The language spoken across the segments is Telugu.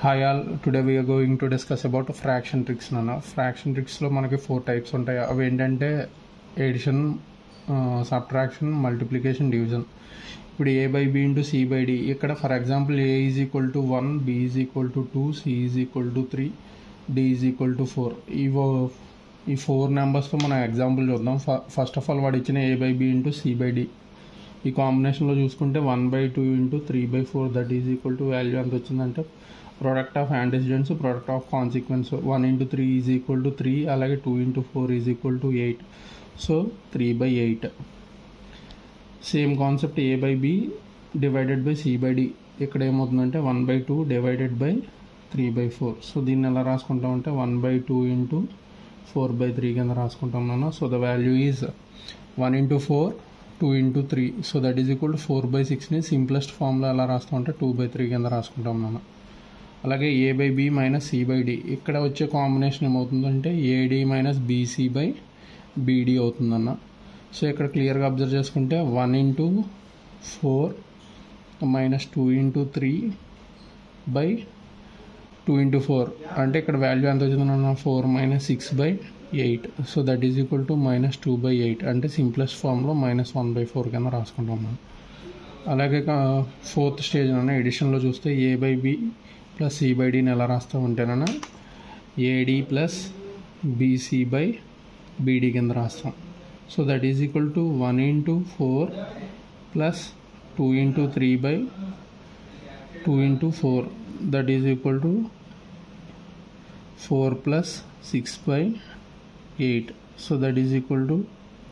Hi all, today we are going to discuss about fraction tricks నాన్న. ఫ్రాక్షన్ ట్రిక్స్లో మనకి 4 టైప్స్ ఉంటాయి. అవి ఏంటంటే ఎడిషన్, సబ్ట్రాక్షన్, మల్టిప్లికేషన్, డివిజన్. ఇప్పుడు A by B into C by D. ఇక్కడ for example A is equal to 1, B is equal to 2, C is equal to 3, D is equal to 4. ఈ 4 నెంబర్స్తో మనం ఎగ్జాంపుల్ చూద్దాం. ఫస్ట్ ఆఫ్ ఆల్ వాడు ఇచ్చిన A by B into C by D. ఈ కాంబినేషన్లో చూసుకుంటే 1/2 into 3/4 that is equal to value ఎంత వచ్చిందంటే product of antecedents, product of consequence. 1 into 3 is equal to 3, అలాగే 2 into 4 is equal to 8. So 3/8. Same concept A by B divided by C by D. ఇక్కడ ఏమవుతుందంటే 1/2 డివైడెడ్ బై 3/4. సో దీన్ని ఎలా రాసుకుంటామంటే 1/2 ఇంటూ 4/3 కింద రాసుకుంటాం నాన్న. So the value is 1 into 4, 2 into 3. So that is equal to 4/6ని సింప్లెస్ట్ ఫామ్లో ఎలా రాస్తామంటే 2/3 కింద రాసుకుంటాం నాన్న. అలాగే A by B minus C by D. ఇక్కడ వచ్చే కాంబినేషన్ ఏమవుతుందంటే AD minus BC by BD అవుతుందన్న. సో ఇక్కడ క్లియర్గా అబ్జర్వ్ చేసుకుంటే 1 into 4 minus 2 into 3 by 2 into 4. అంటే ఇక్కడ వాల్యూ ఎంత వచ్చిందన్న 4 minus 6/8. So that is equal to minus 2/8. అంటే సింప్లెస్ట్ ఫామ్లో -1/4 కింద రాసుకుంటాం మనం. అలాగే 4th స్టేజ్ అన్న ఎడిషన్లో చూస్తే A by B plus C by డిని ఎలా రాస్తామంటేనన్నా A D plus B C by B D కింద రాస్తాం. So that is equal to 1 into 4 plus 2 into 3 by 2 into 4 that is equal to 4 plus 6/8. So that is equal to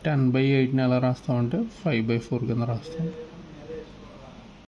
10/8ని ఎలా రాస్తామంటే 5/4 కింద రాస్తాం.